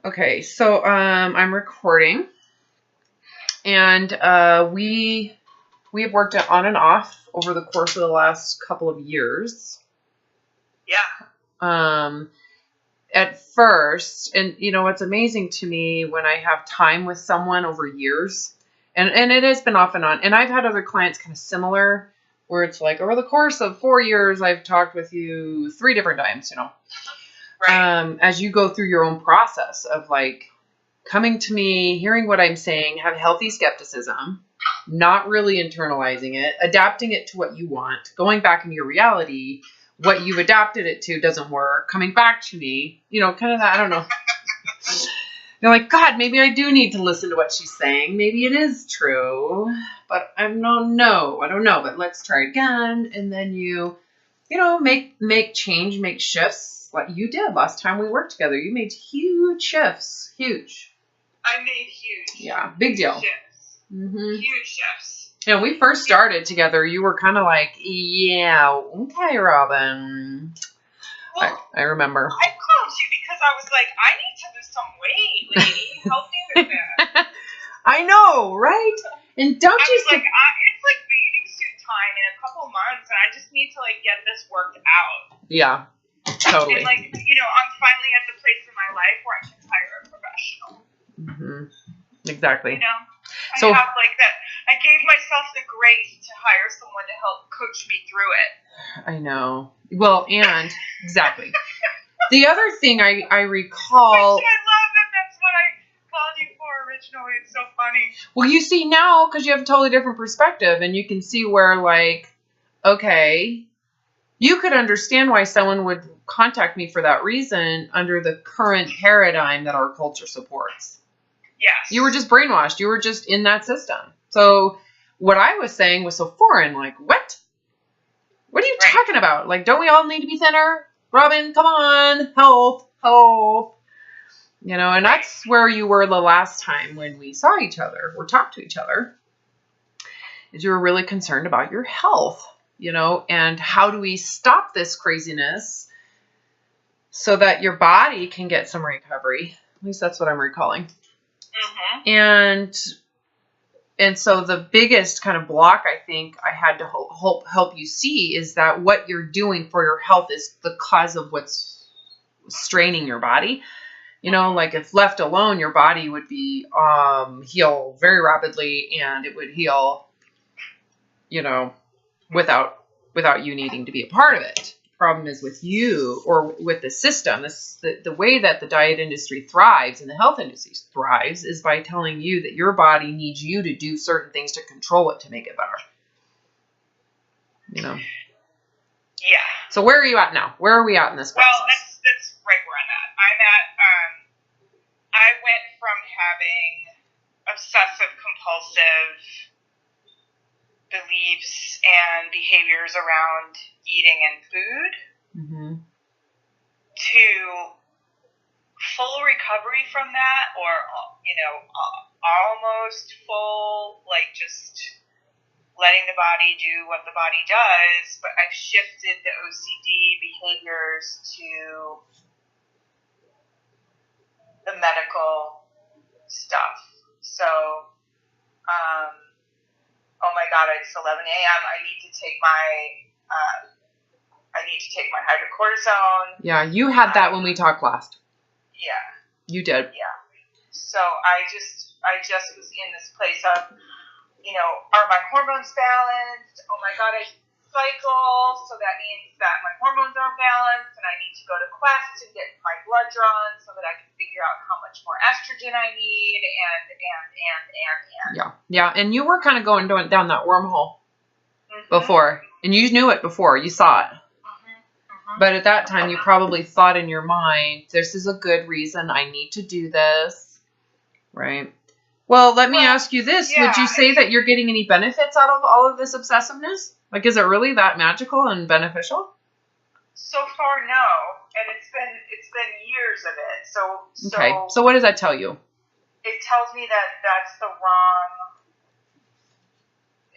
Okay, so I'm recording, and we have worked on and off over the course of the last couple of years. Yeah. At first, and you know, it's amazing to me when I have time with someone over years, and it has been off and on. And I've had other clients kind of similar, where it's like over the course of 4 years, I've talked with you 3 different times, you know. Right. As you go through your own process of like coming to me, hearing what I'm saying, have healthy skepticism, not really internalizing it, adapting it to what you want, going back into your reality, what you've adapted it to doesn't work, coming back to me, you know, kind of that, I don't know. You're like, God, maybe I do need to listen to what she's saying. Maybe it is true, but I don't know, but let's try again. And then you know, make change, make shifts like you did last time we worked together. You made huge shifts, huge. I made huge. Yeah, big deal. Shifts. Mm-hmm. Huge shifts. You know, we first started together, you were kind of like, yeah, okay, Robin. Well, I remember. I called you because I was like, I need to lose some weight, lady. Help me with that. I know, right? And don't you say... it's like bathing suit time in a couple months, and I just need to, like, get this worked out. Yeah, totally. And, like, you know, I'm finally at the place in my life where I can hire a professional. Mm-hmm. Exactly. You know? So, I have, like, that. I gave myself the grace to hire someone to help coach me through it. I know. Well, and, exactly. The other thing I recall... I love that that's what I called you for originally. It's so funny. Well, you see now, because you have a totally different perspective, and you can see where, like, okay, you could understand why someone would contact me for that reason under the current paradigm that our culture supports. Yes. You were just brainwashed. You were just in that system. So what I was saying was so foreign. Like, what? What are you talking about? Like, don't we all need to be thinner? Robin, come on. Health. You know, and that's where you were the last time when we saw each other or talked to each other, is you were really concerned about your health, you know, and how do we stop this craziness so that your body can get some recovery? At least that's what I'm recalling. Mm-hmm. And so the biggest kind of block I think I had to help you see is that what you're doing for your health is the cause of what's straining your body. You know, like if left alone, your body would be heal very rapidly, and it would heal, you know, without you needing to be a part of it. The problem is with you or with the system. The way that the diet industry thrives and the health industry thrives is by telling you that your body needs you to do certain things to control it to make it better. You know. Yeah. So where are you at now? Where are we at in this process? Well, that's right where I'm at. I went from having obsessive compulsive beliefs and behaviors around eating and food to full recovery from that, or, you know, almost full, like just letting the body do what the body does, but I've shifted the OCD behaviors to the medical stuff. So, oh my God, it's 11 a.m. I need to take my hydrocortisone. Yeah, you had that when we talked last. Yeah. You did. Yeah. So I just was in this place of, you know, are my hormones balanced? Oh my God, I cycle, so that means that my hormones aren't balanced, and I need to go to Quest and get my blood drawn so that I can figure out how much more estrogen I need, and. Yeah, and you were kind of going down that wormhole before, and you knew it before, you saw it. But at that time, you probably thought in your mind, this is a good reason I need to do this, right? Well, let me ask you this. Yeah, would you say that you're getting any benefits out of all of this obsessiveness? Like, is it really that magical and beneficial? So far, no. And it's been years of it. Okay. So what does that tell you? It tells me that that's the wrong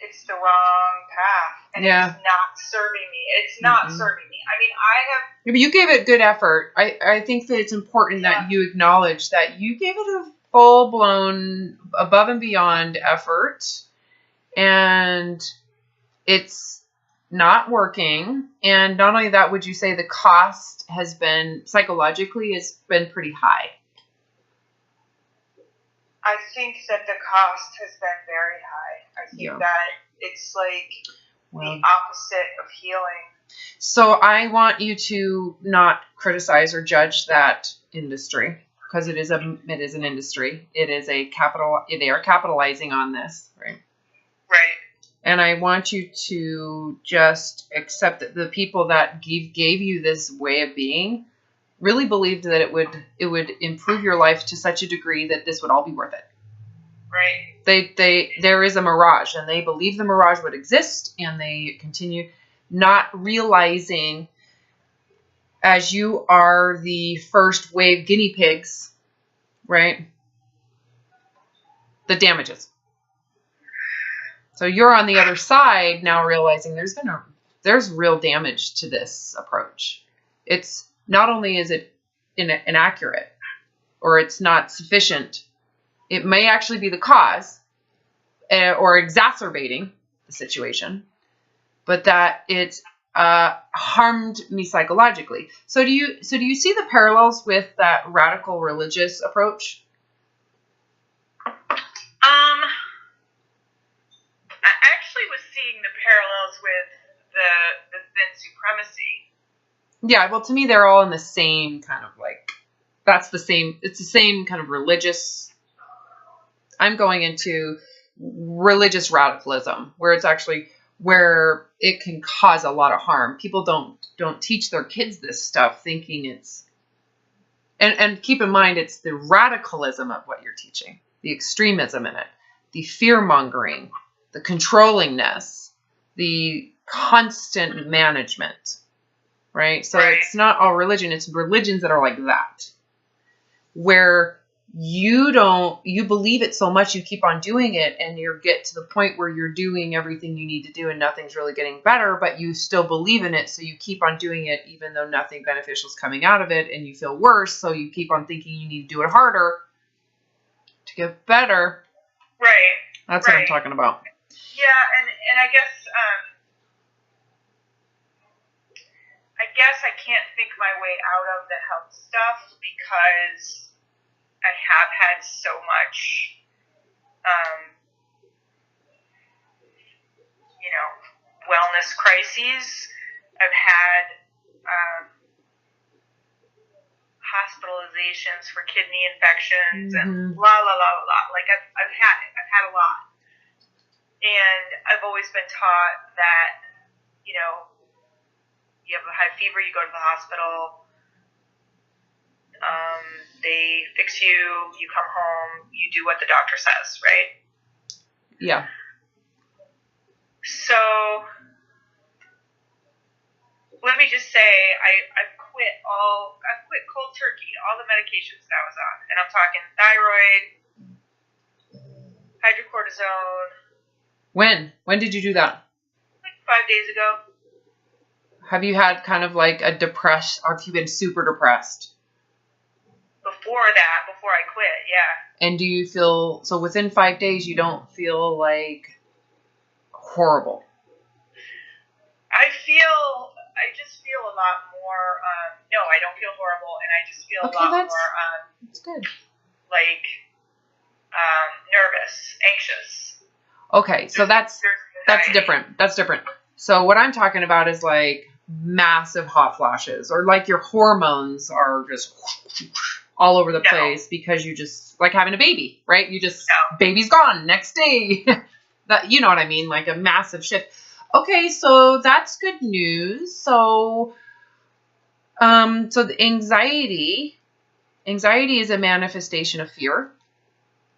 it's the wrong path, and Yeah. it's not serving me. It's not serving me. I mean, I have. But you gave it good effort. I think that it's important that you acknowledge that you gave it a full-blown, above and beyond effort, and it's not working. And not only that, would you say the cost has been, psychologically, has been pretty high? I think that the cost has been very high. I think that it's like the opposite of healing. So I want you to not criticize or judge that industry, because it is an industry. It is they are capitalizing on this, right? Right. And I want you to just accept that the people that gave you this way of being really believed that it would improve your life to such a degree that this would all be worth it. Right. There is a mirage, and they believe the mirage would exist, and they continue not realizing, as you are the first wave guinea pigs, right, the damages. So you're on the other side now, realizing there's real damage to this approach. It's not only is it inaccurate, or it's not sufficient, it may actually be the cause or exacerbating the situation, but that it's harmed me psychologically. So do you see the parallels with that radical religious approach? I actually was seeing the parallels with the thin supremacy. Yeah, well, to me, they're all in the same kind of it's the same kind of religious. I'm going into religious radicalism, where it's actually where it can cause a lot of harm. People don't teach their kids this stuff, thinking it's, and keep in mind, it's the radicalism of what you're teaching, the extremism in it, the fear-mongering, the controllingness, the constant management, right? So it's not all religion, it's religions that are like that, where you believe it so much you keep on doing it, and you get to the point where you're doing everything you need to do and nothing's really getting better, but you still believe in it, so you keep on doing it even though nothing beneficial is coming out of it, and you feel worse, so you keep on thinking you need to do it harder to get better. Right. That's what I'm talking about. Yeah, and I guess I can't think my way out of the health stuff because I have had so much, wellness crises. I've had hospitalizations for kidney infections and la la la la. Like I've had it. I've had a lot, and I've always been taught that you have a high fever, you go to the hospital. They fix you, you come home, you do what the doctor says, right? Yeah. So, let me just say, I've quit cold turkey, all the medications that I was on. And I'm talking thyroid, hydrocortisone. When did you do that? Like 5 days ago. Have you had kind of like a depressed, or have you been super depressed? Before I quit, yeah. And do you feel, so within 5 days, you don't feel like horrible? I just feel a lot more, no, I don't feel horrible, and I just feel a lot more, that's good. Like, nervous, anxious. Okay, so that's different. That's different. So what I'm talking about is like massive hot flashes, or like your hormones are just all over the place because you just, like having a baby, right? You just, baby's gone next day. That, you know what I mean? Like a massive shift. Okay, so that's good news. So, so the anxiety is a manifestation of fear.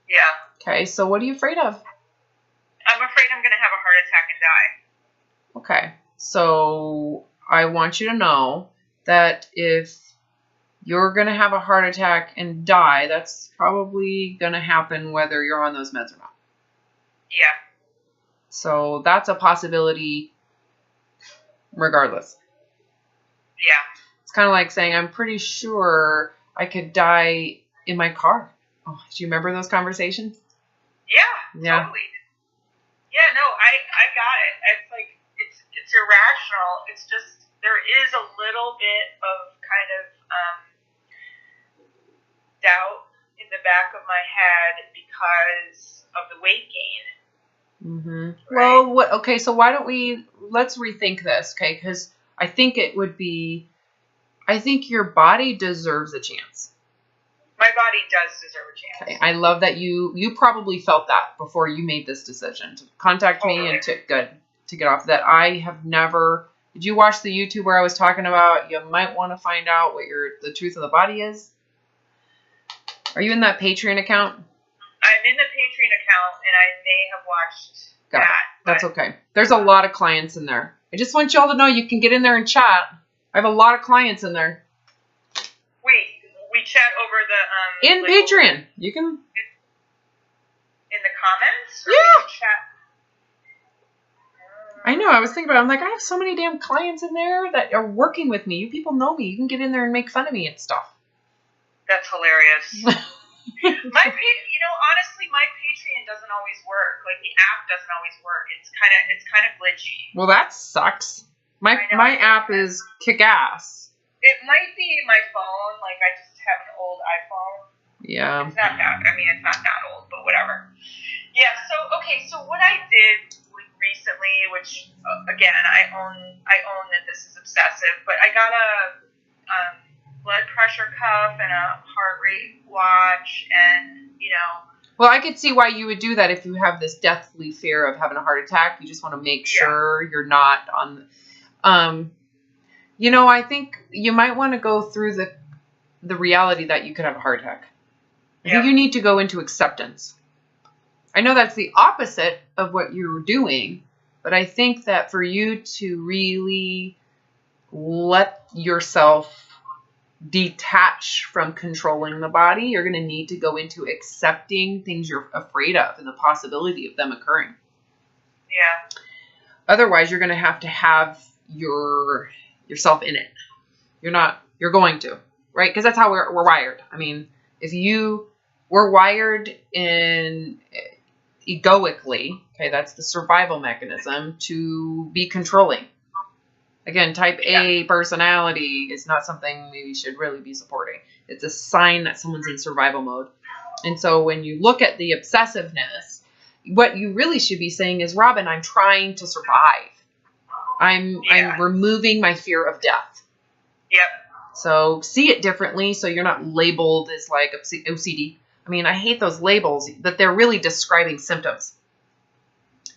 Yeah. Okay, so what are you afraid of? I'm afraid I'm going to have a heart attack and die. Okay, so I want you to know that if you're going to have a heart attack and die, that's probably going to happen whether you're on those meds or not. Yeah. So that's a possibility regardless. Yeah. It's kind of like saying, I'm pretty sure I could die in my car. Oh, do you remember those conversations? Yeah. Totally. Yeah, no, I got it. It's like, it's irrational. It's just, there is a little bit of kind of doubt in the back of my head because of the weight gain. Mm-hmm. Right? Well, okay, so why don't let's rethink this, okay? Because I think I think your body deserves a chance. My body does deserve a chance. Okay, I love that you probably felt that before you made this decision to contact me and to get off that. I have never. Did you watch the YouTube where I was talking about you might want to find out what the truth of the body is? Are you in that Patreon account? I'm in the Patreon account, and I may have watched that. That's okay. There's a lot of clients in there. I just want y'all to know you can get in there and chat. I have a lot of clients in there. Wait, we chat over the in Patreon. You can in the comments. Or yeah. We can chat. I know. I was thinking about it. I'm like, I have so many damn clients in there that are working with me. You people know me. You can get in there and make fun of me and stuff. That's hilarious. Honestly, my Patreon doesn't always work. Like the app doesn't always work. It's kind of glitchy. Well, that sucks. My app is kick ass. It might be my phone. Like I just have an old iPhone. Yeah. It's not that. I mean, it's not that old, but whatever. Yeah. So what I did recently, which again, I own that this is obsessive, but I got a blood pressure cuff and a heart rate watch, and Well, I could see why you would do that if you have this deathly fear of having a heart attack. You just want to make sure you're not on. I think you might want to go through the reality that you could have a heart attack. I think you need to go into acceptance. I know that's the opposite of what you're doing, but I think that for you to really let yourself detach from controlling the body, you're going to need to go into accepting things you're afraid of and the possibility of them occurring. Yeah. Otherwise, you're going to have yourself in it. You're going to, right? Because that's how we're wired. I mean, we're wired in egoically, okay, that's the survival mechanism, to be controlling. Again, type A personality is not something we should really be supporting. It's a sign that someone's in survival mode. And so when you look at the obsessiveness, what you really should be saying is, Robin, I'm trying to survive. I'm removing my fear of death. Yep. So see it differently so you're not labeled as like OCD. I mean, I hate those labels, but they're really describing symptoms.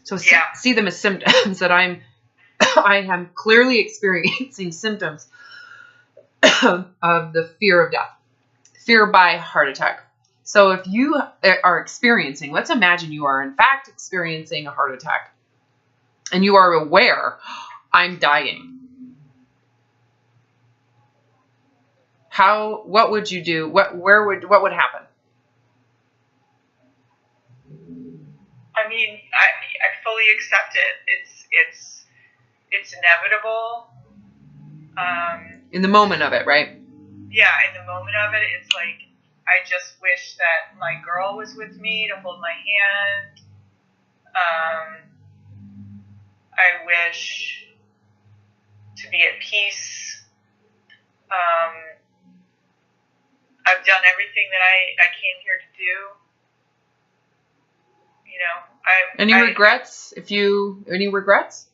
So see them as symptoms that I am clearly experiencing symptoms of the fear of death, fear by heart attack. So if you are experiencing, let's imagine you are in fact experiencing a heart attack and you are aware, I'm dying. What would you do? What would happen? I mean, I fully accept it. It's inevitable. In the moment of it, right? Yeah, in the moment of it, it's like, I just wish that my girl was with me to hold my hand. I wish to be at peace. I've done everything that I came here to do. Any regrets? Any regrets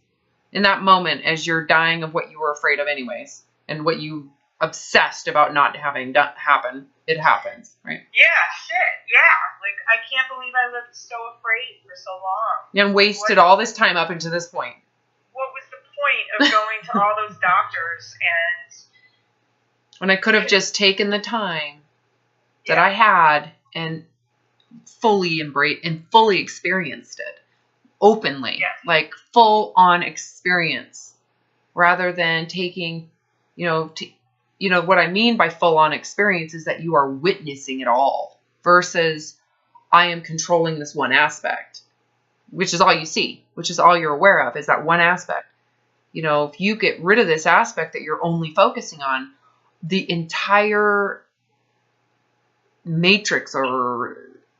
in that moment as you're dying of what you were afraid of anyways, and what you obsessed about not having happen? It happens, right? Yeah, shit. Yeah, like I can't believe I lived so afraid for so long and wasted all this time up until this point. What was the point of going to all those doctors when I could have just taken the time that I had and fully embraced and fully experienced it openly, like full on experience, rather than taking, what I mean by full on experience is that you are witnessing it all versus I am controlling this one aspect. which is all you see, which is all you're aware of, is that one aspect. You know, if you get rid of this aspect that you're only focusing on, the entire matrix or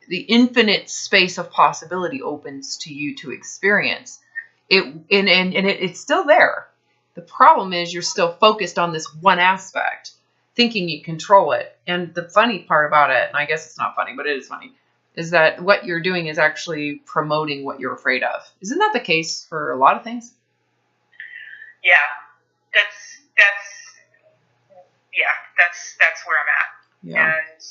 the infinite space of possibility opens to you to experience it. And it's still there. The problem is you're still focused on this one aspect, thinking you control it. And the funny part about it, and I guess it's not funny, but it is funny, is that what you're doing is actually promoting what you're afraid of. Isn't that the case for a lot of things? Yeah, that's where I'm at. Yeah. And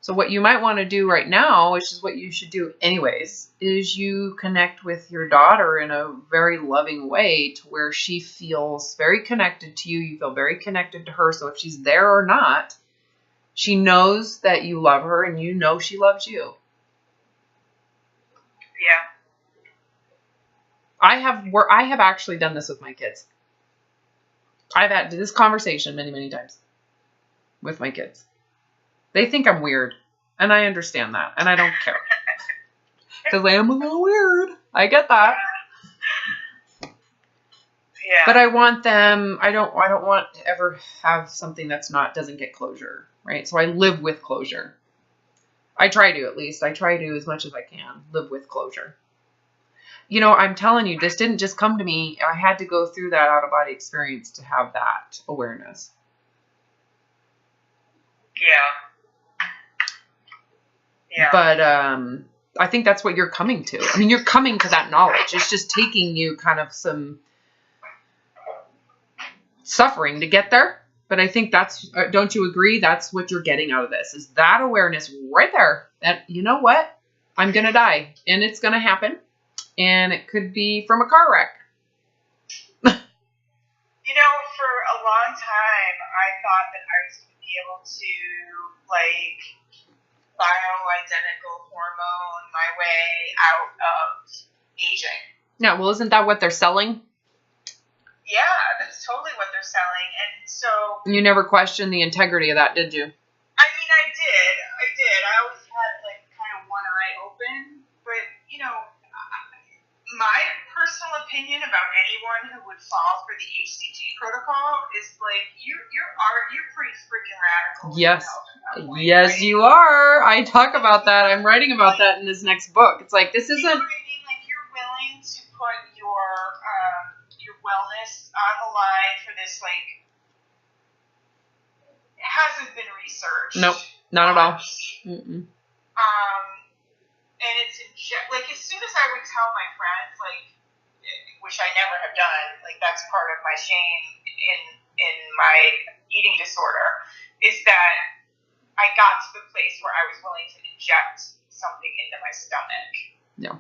so what you might want to do right now, which is what you should do anyways, is you connect with your daughter in a very loving way to where she feels very connected to you. You feel very connected to her. So if she's there or not, she knows that you love her and you know she loves you. Yeah. I have actually done this with my kids. I've had this conversation many, many times with my kids. They think I'm weird, and I understand that, and I don't care. Because I am a little weird. I get that. Yeah. But I want them, I don't want to ever have something doesn't get closure, right? So I live with closure. I try to, at least. I try to, as much as I can, live with closure. You know, I'm telling you, this didn't just come to me. I had to go through that out-of-body experience to have that awareness. Yeah. Yeah. But I think that's what you're coming to. I mean, you're coming to that knowledge. It's just taking you kind of some suffering to get there. But I think that's, don't you agree? That's what you're getting out of this, is that awareness right there. That, you know what? I'm going to die, and it's going to happen. And it could be from a car wreck. You know, for a long time, I thought that I was going to be able to, like, bioidentical hormone my way out of aging. Yeah, well, isn't that what they're selling? Yeah, that's totally what they're selling. And so... You never questioned the integrity of that, did you? I mean, I did. I always had, like, kind of one eye open. But, you know, my personal opinion about anyone who would fall for the HCG protocol is, like, you're pretty freaking radical. Yes. Point, yes, right? you are. I talk about that. I'm writing about that in this next book. It's like, this isn't... You know what I mean? Like, you're willing to put your wellness on the line for this, like, it hasn't been researched. Nope, not at all. Mm-mm. And it's like, as soon as I would tell my friends, like, which I never have done, like, that's part of my shame in my eating disorder, is that I got to the place where I was willing to inject something into my stomach. Yeah.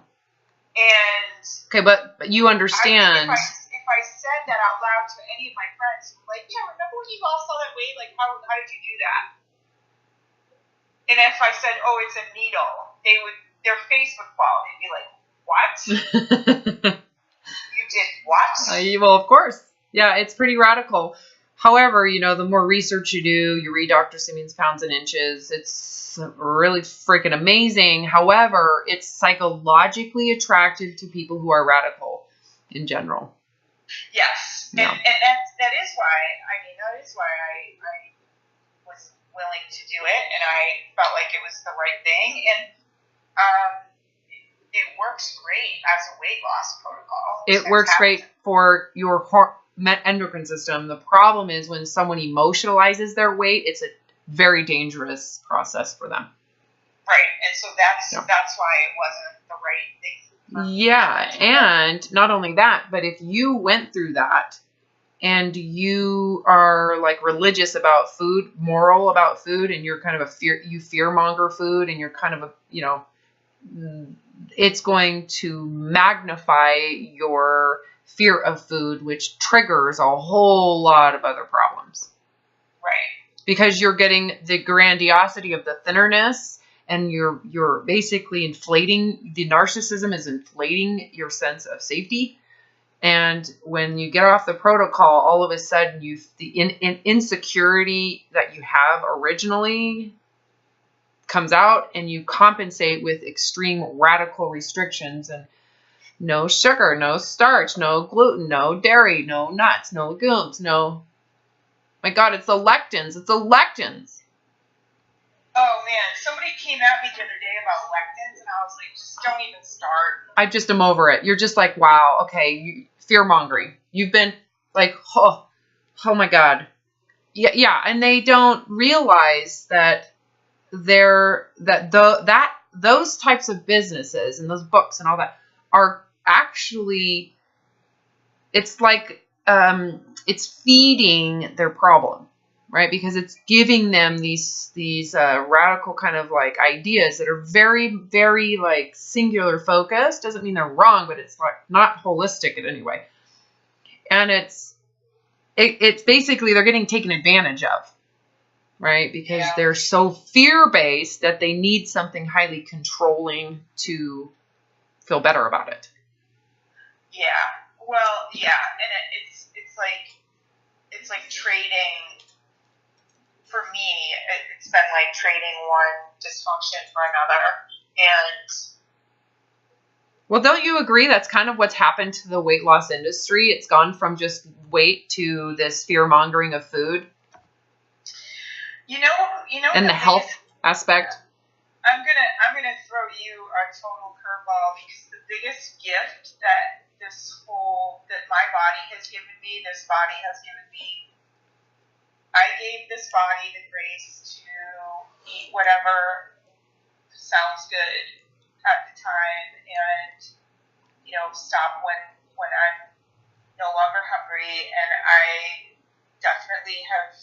And okay, but you understand. If I said that out loud to any of my friends, like, yeah, remember when you lost all that weight? Like, how did you do that? And if I said, oh, it's a needle, their face would fall. They'd be like, what? You did what? Well, of course. Yeah, it's pretty radical. However, you know, the more research you do, you read Dr. Simeon's Pounds and Inches, it's really freaking amazing. However, it's psychologically attractive to people who are radical in general. Yes. Yeah. And that is why I was willing to do it, and I felt like it was the right thing. And it works great as a weight loss protocol. It works great for your endocrine system. The problem is when someone emotionalizes their weight, it's a very dangerous process for them. Right, and so that's why it wasn't the right thing. Yeah, and not only that, but if you went through that and you are like religious about food, moral about food, and you're kind of you fearmonger food, and you're kind of it's going to magnify your fear of food, which triggers a whole lot of other problems. Right. Because you're getting the grandiosity of the thinnerness, and you're basically inflating, the narcissism is inflating your sense of safety. And when you get off the protocol, all of a sudden the insecurity that you have originally comes out and you compensate with extreme radical restrictions and no sugar, no starch, no gluten, no dairy, no nuts, no legumes, no, my God, it's the lectins. It's the lectins. Oh man, somebody came at me the other day about lectins and I was like, just don't even start. I just am over it. You're just like, wow, okay, fear mongering. You've been like, oh my God. Yeah, and they don't realize that those types of businesses and those books and all that are actually, it's like it's feeding their problem, right? Because it's giving them these radical kind of like ideas that are very, very like singular focused. Doesn't mean they're wrong, but it's like not holistic in any way. And it's basically they're getting taken advantage of, right? Because they're so fear-based that they need something highly controlling to feel better about it. Yeah. Well, yeah, and it's like trading. For me, it's been like trading one dysfunction for another, and. Well, don't you agree that's kind of what's happened to the weight loss industry? It's gone from just weight to this fear-mongering of food. You know, and the health aspect. I'm gonna throw you a total curveball because the biggest gift that my body has given me, this body has given me. I gave this body the grace to eat whatever sounds good at the time, and stop when I'm no longer hungry. And I definitely have,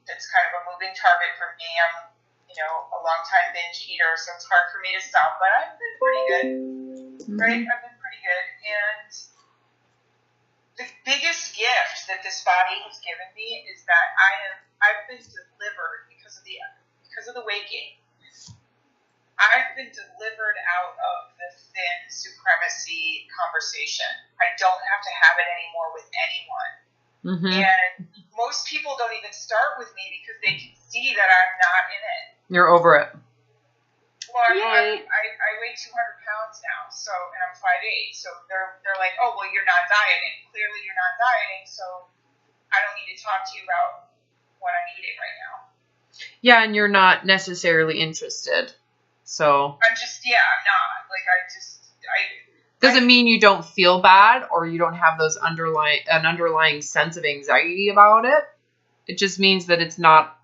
that's kind of a moving target for me. I'm, a long time binge eater, so it's hard for me to stop. But I've been pretty good, right? I've been pretty good, and the biggest gift that this body has given me is that I've been delivered because of the weight gain. I've been delivered out of the thin supremacy conversation. I don't have to have it anymore with anyone. Mm-hmm. And most people don't even start with me because they can see that I'm not in it. You're over it. Well, I weigh 200 pounds now, and I'm 5'8", so they're like, oh, well, you're not dieting. Clearly you're not dieting, so I don't need to talk to you about what I'm eating right now. Yeah, and you're not necessarily interested. So I'm not. Like, doesn't mean you don't feel bad or you don't have those underlying sense of anxiety about it. It just means that it's not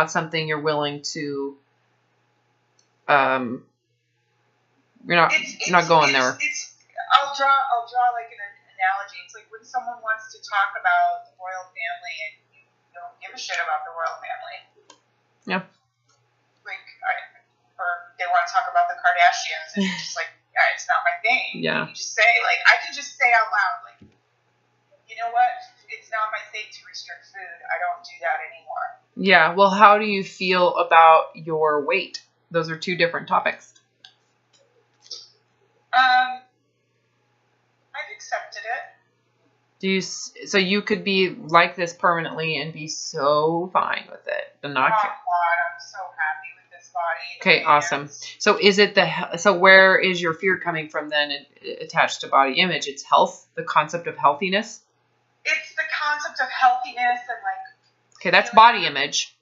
something you're willing to you're not going there. I'll draw like an analogy. It's like when someone wants to talk about the royal family and you don't give a shit about the royal family. Yeah. Or they want to talk about the Kardashians, and it's just like, yeah, it's not my thing. Yeah. You just say, like, I can just say out loud, like, you know what? It's not my thing to restrict food. I don't do that anymore. Yeah. Well, how do you feel about your weight? Those are two different topics. I've accepted it. So you could be like this permanently and be so fine with it and not care. God, I'm so happy with this body. Okay, awesome. So so where is your fear coming from then attached to body image? It's health, the concept of healthiness? It's the concept of healthiness and like... Okay, that's body image.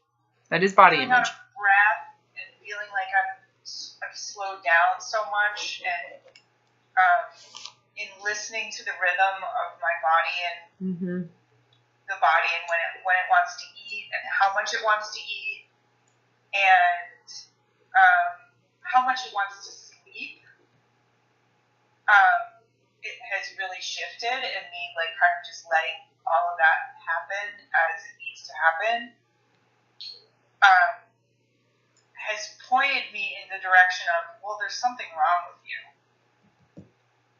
That is body image. Out of breath and feeling like I've slowed down so much, and in listening to the rhythm of my body and the body and when it wants to eat and how much it wants to eat and how much it wants to sleep. It has really shifted in me, like kind of just letting all of that happen as it needs to happen. Has pointed me in the direction of, well, there's something wrong with you.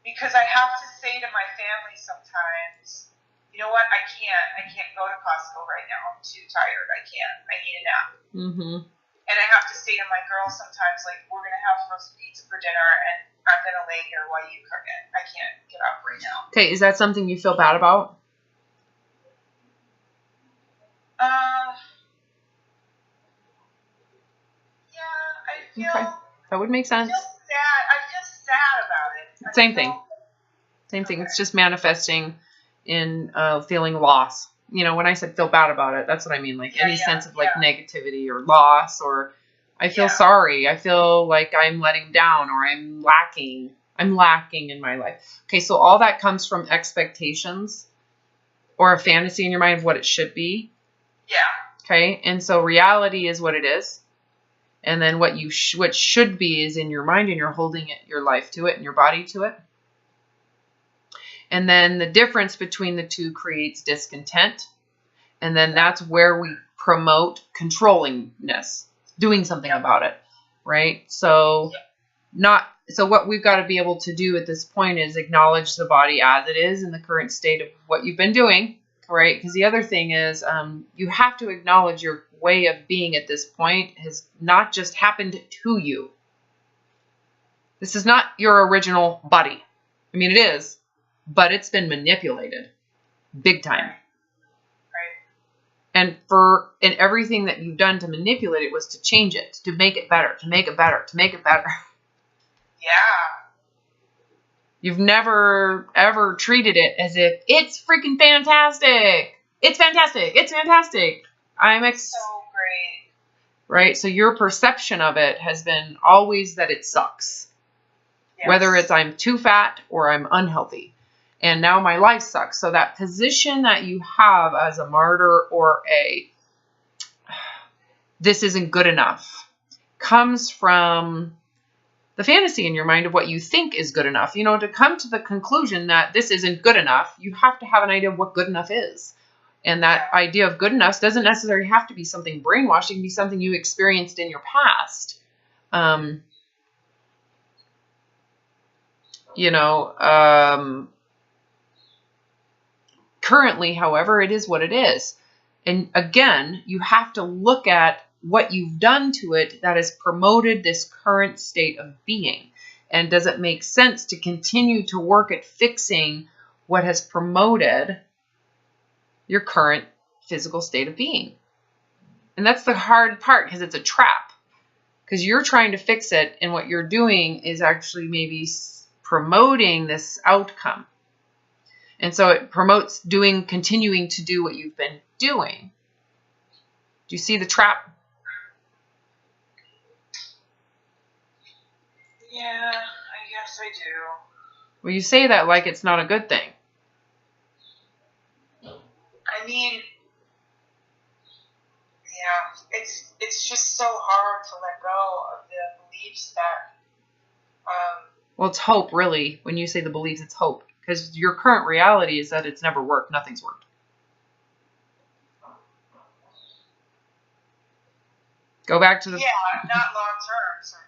Because I have to say to my family sometimes, you know what, I can't go to Costco right now. I'm too tired. I need a nap. Mm-hmm. And I have to say to my girls sometimes, like, we're going to have frozen pizza for dinner, and I'm going to lay here while you cook it. I can't get up right now. Okay, is that something you feel bad about? Yeah, feel, Okay. That would make sense. I feel sad. I feel sad about it. Same thing. Same thing. It's just manifesting in feeling loss. You know, when I said feel bad about it, that's what I mean. Like any sense of like negativity or loss, or I feel sorry. I feel like I'm letting down, or I'm lacking. I'm lacking in my life. Okay, so all that comes from expectations or a fantasy in your mind of what it should be. Yeah. Okay, and so reality is what it is. And then what you what should be is in your mind, and you're holding it, your life to it, and your body to it. And then the difference between the two creates discontent. And then that's where we promote controllingness, doing something about it, right? So what we've got to be able to do at this point is acknowledge the body as it is in the current state of what you've been doing, right? Because the other thing is you have to acknowledge your way of being at this point has not just happened to you. This is not your original body. I mean, it is, but it's been manipulated big time. And everything that you've done to manipulate it was to change it, to make it better, to make it better, to make it better. Yeah. You've never, ever treated it as if it's freaking fantastic. It's fantastic. It's fantastic. So great. Right? So your perception of it has been always that it sucks. Yes. Whether it's I'm too fat or I'm unhealthy. And now my life sucks. So that position that you have as a martyr or this isn't good enough comes from the fantasy in your mind of what you think is good enough. You know, to come to the conclusion that this isn't good enough, you have to have an idea of what good enough is. And that idea of good enough doesn't necessarily have to be something brainwashed. It can be something you experienced in your past. Currently, however, it is what it is. And again, you have to look at what you've done to it that has promoted this current state of being. And does it make sense to continue to work at fixing what has promoted your current physical state of being? And that's the hard part, because it's a trap. Because you're trying to fix it, and what you're doing is actually maybe promoting this outcome. And so it promotes continuing to do what you've been doing. Do you see the trap? Yeah, I guess I do. Well, you say that like it's not a good thing. I mean, yeah, it's just so hard to let go of the beliefs that. Well, it's hope, really. When you say the beliefs, it's hope. Because your current reality is that it's never worked. Nothing's worked. Go back to the... Yeah, not long term, certainly.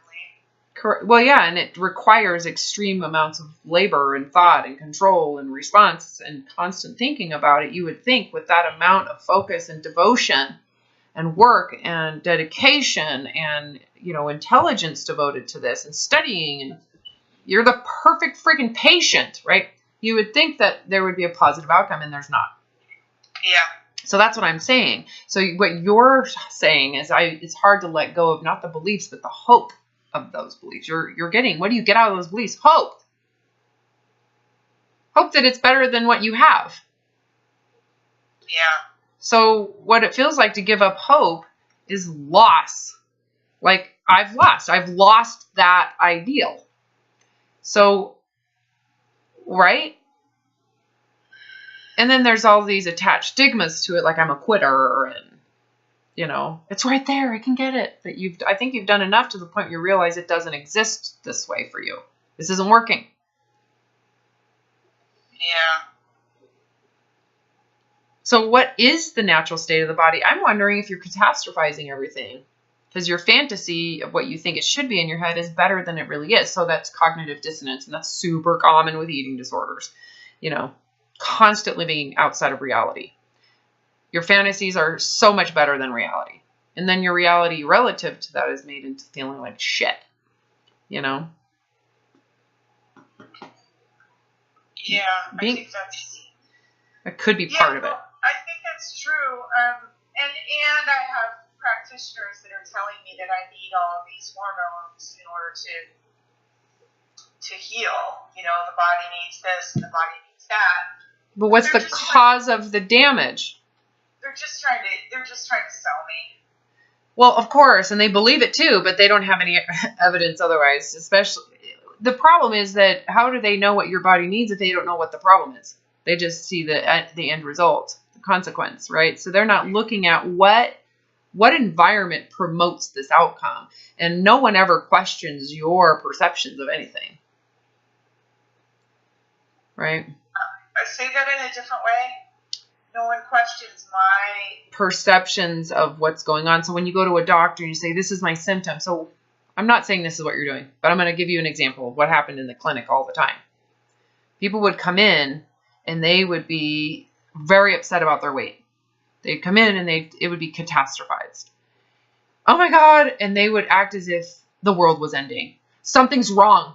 Correct. Well, yeah, and it requires extreme amounts of labor and thought and control and response and constant thinking about it. You would think with that amount of focus and devotion and work and dedication and, intelligence devoted to this and studying, and you're the perfect freaking patient, right? You would think that there would be a positive outcome, and there's not. Yeah. So that's what I'm saying. So what you're saying is it's hard to let go of not the beliefs, but the hope of those beliefs. You're getting, what do you get out of those beliefs? Hope. Hope that it's better than what you have. Yeah. So what it feels like to give up hope is loss. Like, I've lost that ideal. So, right? And then there's all these attached stigmas to it, like I'm a quitter, and, it's right there, I can get it. But I think you've done enough to the point you realize it doesn't exist this way for you. This isn't working. Yeah. So what is the natural state of the body? I'm wondering if you're catastrophizing everything. Because your fantasy of what you think it should be in your head is better than it really is. So that's cognitive dissonance, and that's super common with eating disorders. Constant living outside of reality. Your fantasies are so much better than reality. And then your reality relative to that is made into feeling like shit. Yeah, I think that could be part of it. I think that's true. And I have practitioners that are telling me that I need all of these hormones in order to heal. You know, the body needs this and the body needs that. But what's the cause of the damage? They're just trying to sell me. Well, of course, and they believe it too, but they don't have any evidence otherwise. Especially, the problem is that how do they know what your body needs if they don't know what the problem is? They just see the end result, the consequence, right? So they're not looking at what environment promotes this outcome, and no one ever questions your perceptions of anything, right? I say that in a different way. No one questions my perceptions of what's going on. So when you go to a doctor and you say, this is my symptom. So I'm not saying this is what you're doing, but I'm going to give you an example of what happened in the clinic all the time. People would come in and they would be very upset about their weight. They'd come in and it would be catastrophized. Oh my God. And they would act as if the world was ending. Something's wrong.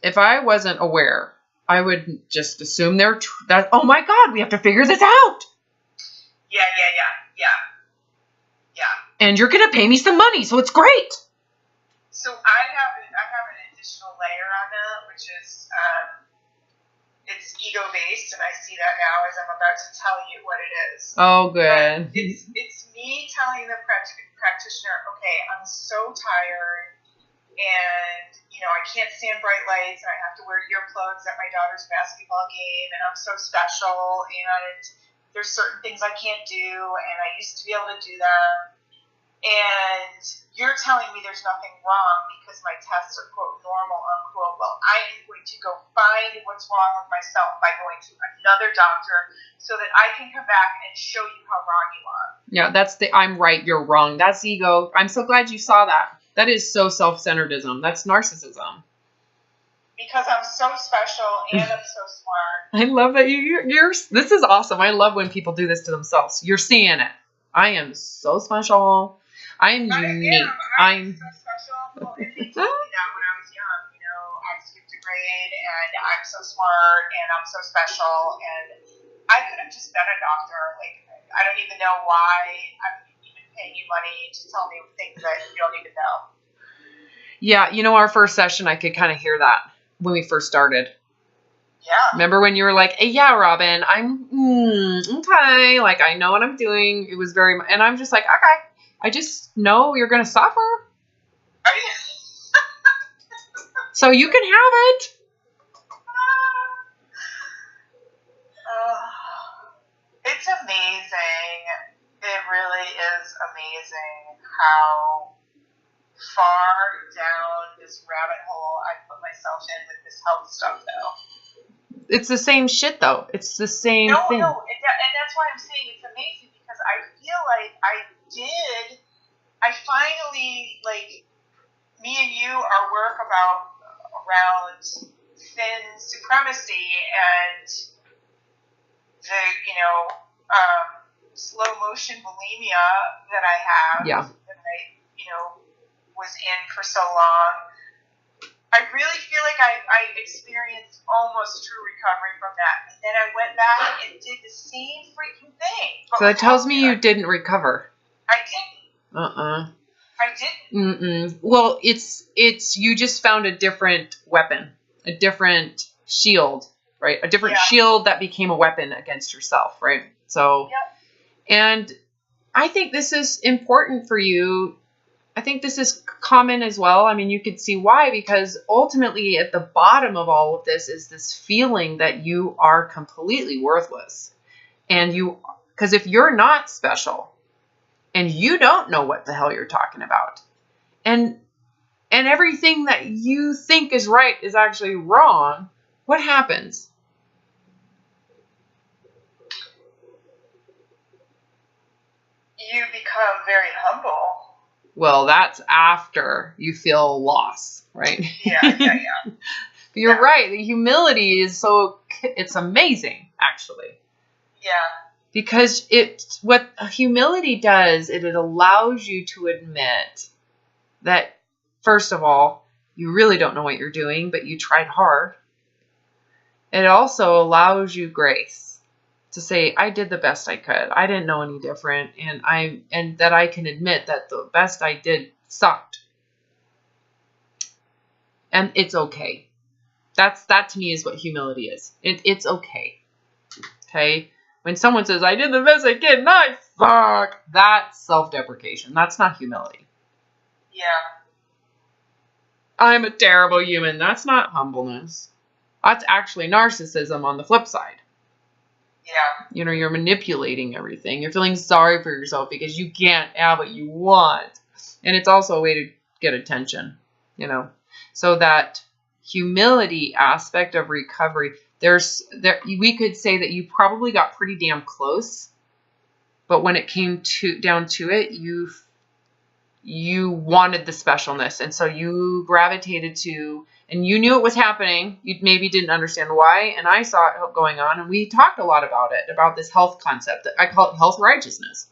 If I wasn't aware, I would just assume that, oh my God, we have to figure this out. Yeah. And you're going to pay me some money, so it's great. So I have an additional layer on that, which is, it's ego-based, and I see that now as I'm about to tell you what it is. Oh, good. But it's me telling the practitioner, okay, I'm so tired, and, you know, I can't stand bright lights, and I have to wear earplugs at my daughter's basketball game, and I'm so special, and there's certain things I can't do, and I used to be able to do them, and you're telling me there's nothing wrong because my tests are, quote, normal, unquote. Well, I am going to go find what's wrong with myself by going to another doctor so that I can come back and show you how wrong you are. Yeah, that's I'm right, you're wrong. That's ego. I'm so glad you saw that. That is so self-centeredism. That's narcissism. Because I'm so special and I'm so smart. I love that you're this is awesome. I love when people do this to themselves. You're seeing it. I am so special. I'm unique. I'm so special. Well, and they told me that when I was young. You know, I skipped a grade, and I'm so smart, and I'm so special, and I could have just been a doctor. Like, I don't even know why I'm even paying you money to tell me things that you don't even know. Yeah, you know, our first session, I could kind of hear that when we first started. Yeah. Remember when you were like, hey, yeah, Robin, I'm okay. Like, I know what I'm doing. It was very, and I'm just like, okay. I just know you're going to suffer. So you can have it. It's amazing. It really is amazing how far down this rabbit hole I put myself in with this health stuff, though. It's the same shit, though. It's the same thing. No, and that's why I'm saying it's amazing, because I feel like I finally, like, me and you, our work around thin supremacy and the, you know, slow motion bulimia that I have, yeah, that I, you know, was in for so long. I really feel like I experienced almost true recovery from that. And then I went back and did the same freaking thing. So that tells me you didn't recover. I didn't. I didn't. Well, it's you just found a different weapon, a different shield, right? A different shield that became a weapon against yourself, right? So, and I think this is important for you. I think this is common as well. I mean, you could see why, because ultimately at the bottom of all of this is this feeling that you are completely worthless. And because if you're not special and you don't know what the hell you're talking about, and everything that you think is right is actually wrong, what happens? You become very humble. Well, that's after you feel loss, right? Yeah. You're right. The humility is it's amazing, actually. Yeah. Because what humility does, it allows you to admit that, first of all, you really don't know what you're doing, but you tried hard. It also allows you grace. to say, I did the best I could. I didn't know any different. And that I can admit that the best I did sucked. And it's okay. That to me is what humility is. It's okay. Okay? When someone says, I did the best I can, and I suck, that's self-deprecation. That's not humility. Yeah. I'm a terrible human. That's not humbleness. That's actually narcissism on the flip side. Yeah. You know, you're manipulating everything. You're feeling sorry for yourself because you can't have what you want. And it's also a way to get attention, you know. So that humility aspect of recovery, we could say that you probably got pretty damn close. But when it came down to it, you wanted the specialness. And so you gravitated to, and you knew it was happening. You maybe didn't understand why. And I saw it going on. And we talked a lot about it, about this health concept. I call it health righteousness.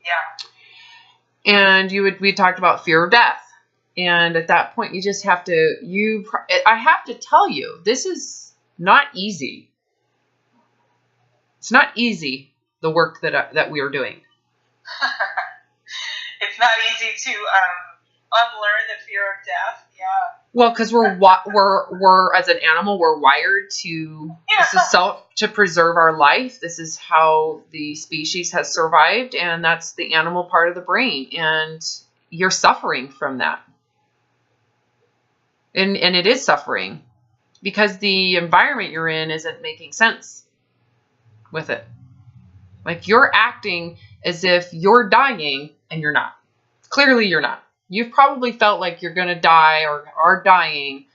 Yeah. And we talked about fear of death. And at that point, you just have to, I have to tell you, this is not easy. It's not easy, the work that we are doing. It's not easy to unlearn the fear of death. Yeah. Well, because we're as an animal, we're wired to, this is to preserve our life. This is how the species has survived. And that's the animal part of the brain. And you're suffering from that. And it is suffering because the environment you're in isn't making sense with it. Like you're acting as if you're dying and you're not. Clearly you're not. You've probably felt like you're going to die or are dying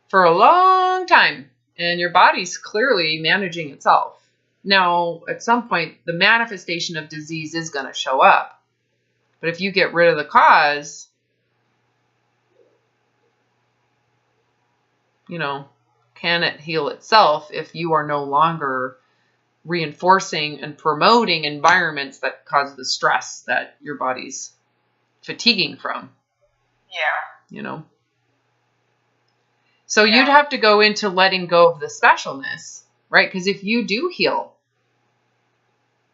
for a long time. And your body's clearly managing itself. Now, at some point, the manifestation of disease is going to show up. But if you get rid of the cause, you know, can it heal itself if you are no longer reinforcing and promoting environments that cause the stress that your body's fatiguing from? Yeah. You know? So you'd have to go into letting go of the specialness, right? Because if you do heal,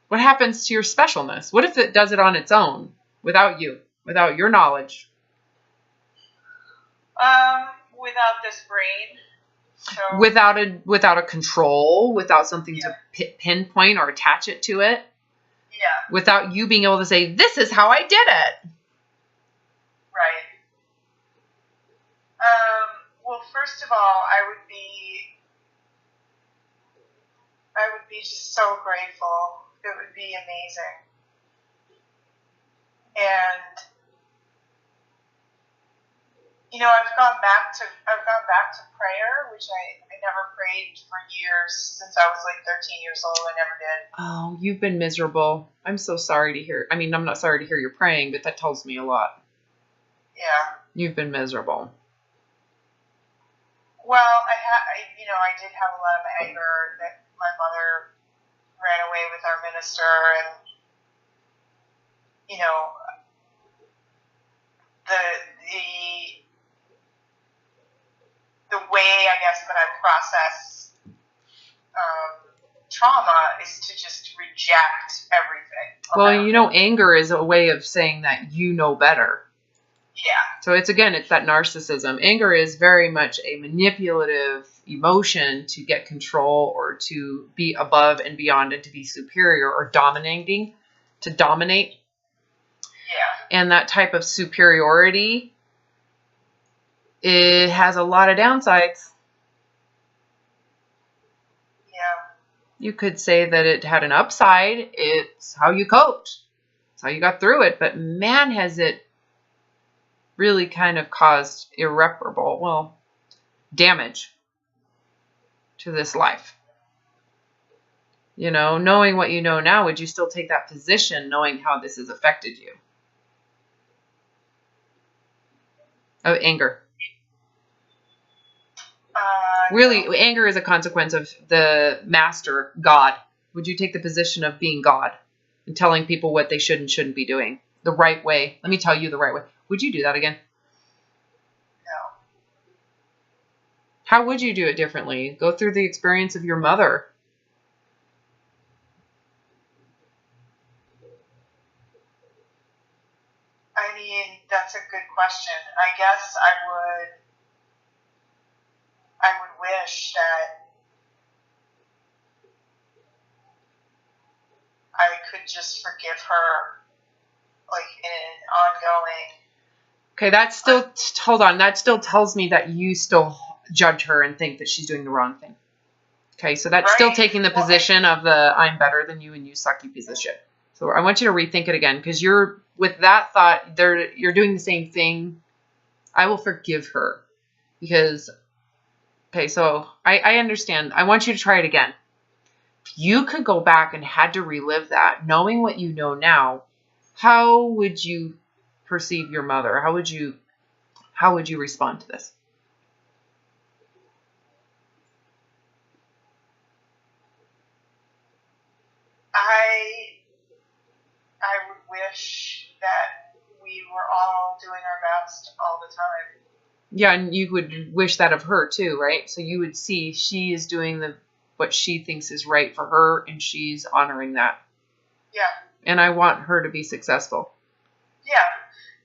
what happens to your specialness? What if it does it on its own, without you, without your knowledge? Without this brain. So, without a control, without something to pinpoint or attach it to it. Yeah. Without you being able to say, this is how I did it. Right. Well, first of all, I would be just so grateful. It would be amazing. And you know, I've gone back to prayer, which I never prayed for years. Since I was like 13 years old. I never did. Oh, you've been miserable. I'm so sorry to hear. I mean, I'm not sorry to hear you're praying, but that tells me a lot. Yeah. You've been miserable. Well, I did have a lot of anger that my mother ran away with our minister, and you know, the way I guess that I process trauma is to just reject everything. Well, you know, anger is a way of saying that you know better. Yeah. So it's that narcissism. Anger is very much a manipulative emotion to get control or to be above and beyond and to be superior or dominating, to dominate. Yeah. And that type of superiority, it has a lot of downsides. Yeah. You could say that it had an upside. It's how you coped. It's how you got through it. But man, has it really kind of caused irreparable, damage to this life. You know, knowing what you know now, would you still take that position knowing how this has affected you? Of anger. Really, no. Anger is a consequence of the master, God. Would you take the position of being God and telling people what they should and shouldn't be doing? The right way. Let me tell you the right way. Would you do that again? No. How would you do it differently? Go through the experience of your mother. mean, that's a good question. I guess I would wish that I could just forgive her, like, in an ongoing. Okay, that still, hold on, that still tells me that you still judge her and think that she's doing the wrong thing. Okay, so that's still taking the position of the I'm better than you and you suck, you piece of shit. So I want you to rethink it again, because you're, with that thought, you're doing the same thing. I will forgive her because, okay, so I understand. I want you to try it again. If you could go back and had to relive that, knowing what you know now, how would you perceive your mother? How would you respond to this? I would wish that we were all doing our best all the time. Yeah, and you would wish that of her too, right? So you would see she is doing what she thinks is right for her, and she's honoring that. Yeah. And I want her to be successful. Yeah.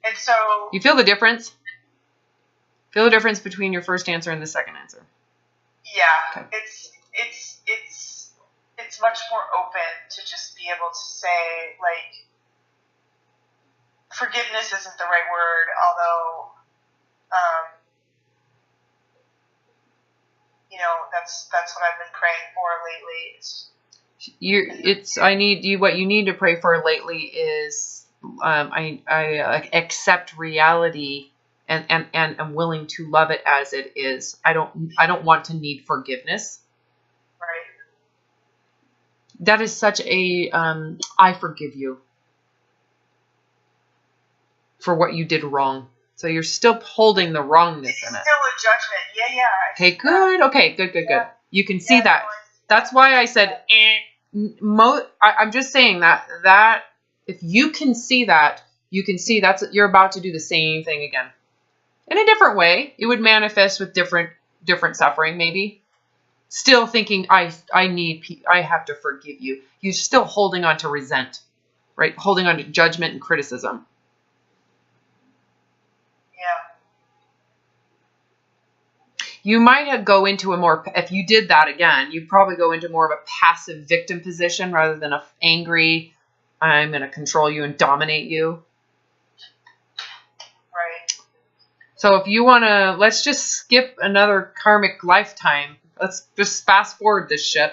And so... You feel the difference? Feel the difference between your first answer and the second answer? Yeah. Okay. It's much more open to just be able to say, like, forgiveness isn't the right word, although, you know, that's what I've been praying for lately. What you need to pray for lately is, I accept reality and I'm willing to love it as it is. I don't want to need forgiveness. Right. That is such a, I forgive you for what you did wrong. So you're still holding the wrongness in it. It's still a judgment. Yeah. Okay, good. Okay, good. Yeah. You can see that. That's why I said, I'm just saying that if you can see that, you can see you're about to do the same thing again. In a different way. It would manifest with different suffering, maybe. Still thinking, I have to forgive you. You're still holding on to resent, right? Holding on to judgment and criticism. Yeah. You might go into if you did that again, you'd probably go into more of a passive victim position rather than a angry, I'm going to control you and dominate you. Right. So if you want to, let's just skip another karmic lifetime. Let's just fast forward this shit.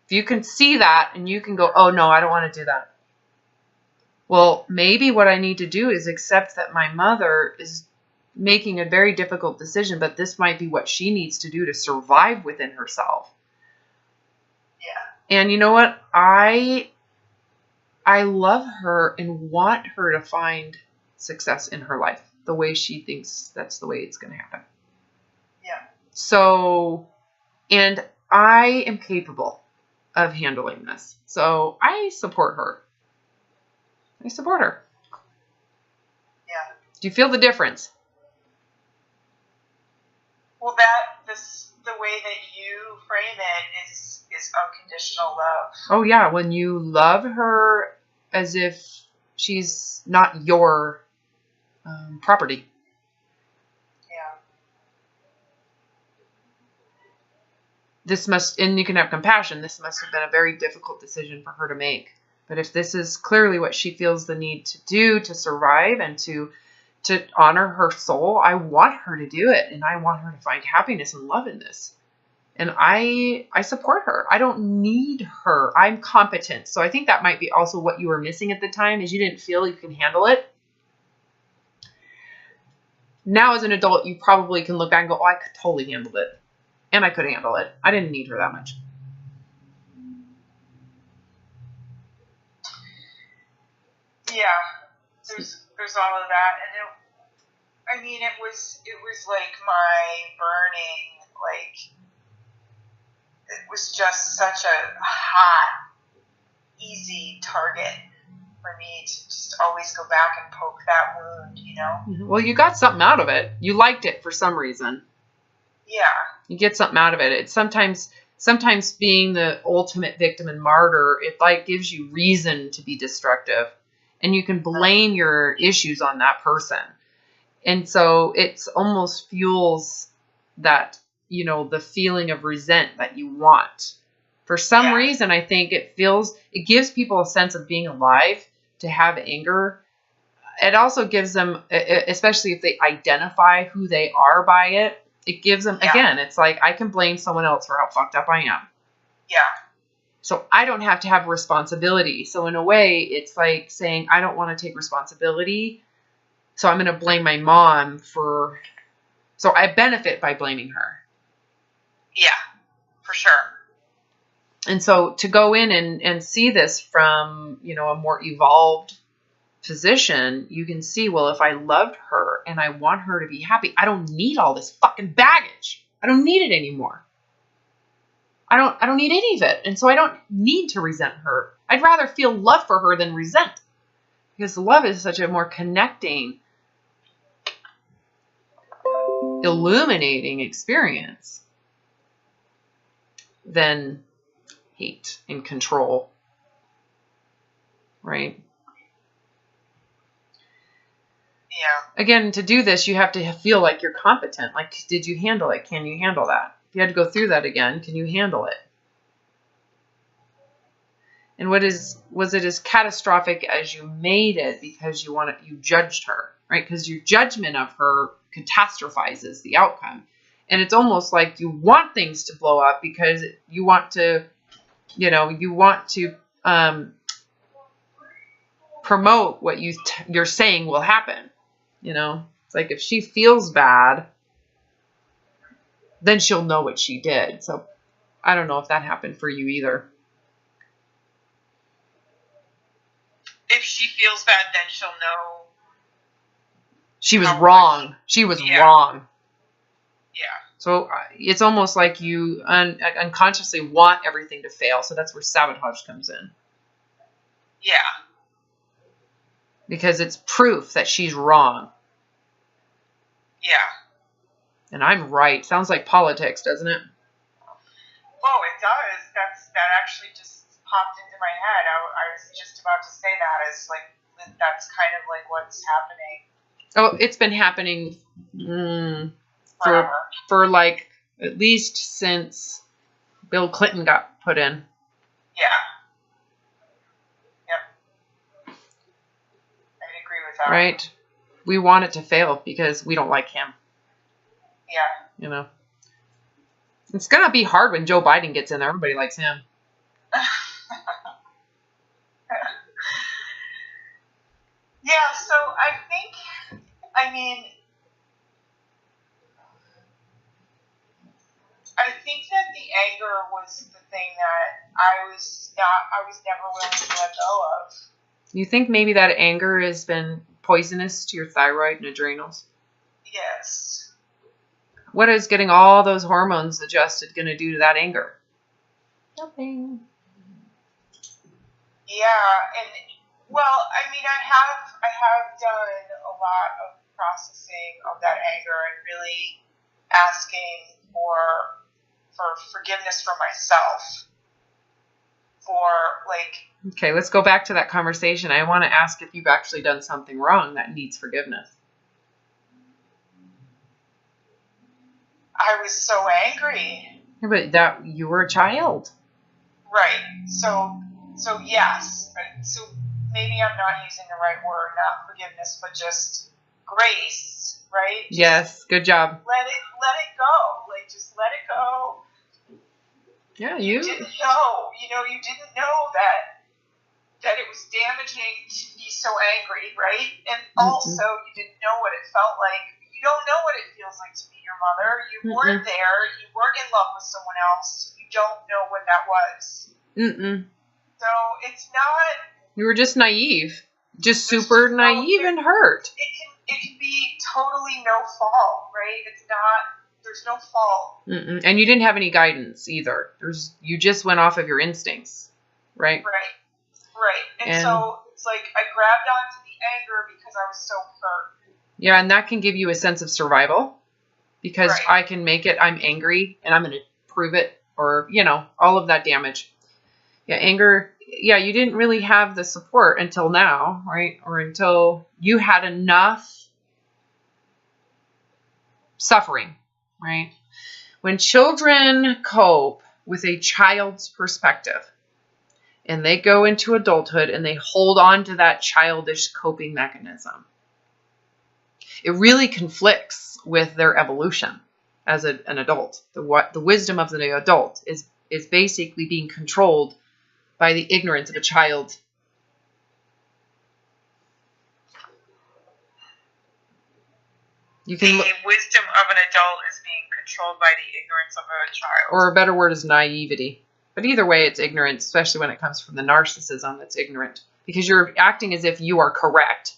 If you can see that and you can go, oh no, I don't want to do that. Well, maybe what I need to do is accept that my mother is making a very difficult decision, but this might be what she needs to do to survive within herself. Yeah. And you know what? I love her and want her to find success in her life the way she thinks that's the way it's going to happen. Yeah. So, and I am capable of handling this. So I support her. Yeah. Do you feel the difference? Well, the way that you frame it is unconditional love. Oh yeah, when you love her as if she's not your property. Yeah. And you can have compassion. This must have been a very difficult decision for her to make. But if this is clearly what she feels the need to do to survive and to honor her soul, I want her to do it. And I want her to find happiness and love in this. And I support her. I don't need her. I'm competent. So I think that might be also what you were missing at the time, is you didn't feel you can handle it. Now as an adult, you probably can look back and go, oh, I could totally handle it. And I could handle it. I didn't need her that much. Yeah. There's all of that. And it was like my burning, like, it was just such a hot, easy target for me to just always go back and poke that wound, you know? Well, you got something out of it. You liked it for some reason. Yeah. You get something out of it. It's sometimes being the ultimate victim and martyr, it like gives you reason to be destructive. and you can blame your issues on that person. And so it's almost fuels that, you know, the feeling of resent that you want. For some reason, I think it gives people a sense of being alive to have anger. It also gives them, especially if they identify who they are by it, it gives them, again, it's like, I can blame someone else for how fucked up I am. Yeah. So I don't have to have responsibility. So in a way, it's like saying, I don't want to take responsibility. So I'm going to blame my mom so I benefit by blaming her. Yeah, for sure. And so to go in and see this from, you know, a more evolved position, you can see, well, if I loved her and I want her to be happy, I don't need all this fucking baggage. I don't need it anymore. I don't need any of it. And so I don't need to resent her. I'd rather feel love for her than resent. Because love is such a more connecting, illuminating experience than hate and control. Right? Yeah. Again, to do this, you have to feel like you're competent. Like, did you handle it? Can you handle that? If you had to go through that again, can you handle it? And was it as catastrophic as you made it because you judged her, right? Because your judgment of her catastrophizes the outcome. And it's almost like you want things to blow up because you want to, promote what you're saying will happen. You know, it's like if she feels bad, then she'll know what she did. So I don't know if that happened for you either. If she feels bad, then she'll know. She was wrong. She was wrong. Yeah. So it's almost like you unconsciously want everything to fail. So that's where sabotage comes in. Yeah. Because it's proof that she's wrong. Yeah. And I'm right. Sounds like politics, doesn't it? Oh, it does. That actually just popped into my head. I was just about to say that as like that's kind of like what's happening. Oh, it's been happening for like at least since Bill Clinton got put in. Yeah. Yep. I'd agree with that. Right? We want it to fail because we don't like him. Yeah. You know. It's going to be hard when Joe Biden gets in there. Everybody likes him. Yeah, so I think that the anger was the thing that I was never willing to let go of. You think maybe that anger has been poisonous to your thyroid and adrenals? Yes. What is getting all those hormones adjusted going to do to that anger? Nothing. Yeah, and well, I have done a lot of processing of that anger and really asking for forgiveness for myself. Okay, let's go back to that conversation. I want to ask if you've actually done something wrong that needs forgiveness. I was so angry. Yeah, but that you were a child. Right. So yes. So maybe I'm not using the right word, not forgiveness, but just grace, right? Yes, good job. Let it go. Like, just let it go. Yeah, you didn't know. You didn't know that it was damaging to be so angry, right? And also, you didn't know what it felt like. You don't know what it feels like to be your mother. You weren't there. You weren't in love with someone else. You don't know what that was. So it's not. You were just naive, just super naive and hurt. It can be totally no fault, right? It's not. There's no fault. And you didn't have any guidance either. You just went off of your instincts, right? Right. And so it's like I grabbed onto the anger because I was so hurt. Yeah, and that can give you a sense of survival because I can make it. I'm angry and I'm going to prove it, or all of that damage. Yeah, anger yeah, you didn't really have the support until now, right? Or until you had enough suffering, right? When children cope with a child's perspective and they go into adulthood and they hold on to that childish coping mechanism, it really conflicts with their evolution as an adult. The wisdom of the adult is basically being controlled by the ignorance of a child. The wisdom of an adult is being controlled by the ignorance of a child. Or a better word is naivety. But either way, it's ignorance, especially when it comes from the narcissism that's ignorant. Because you're acting as if you are correct.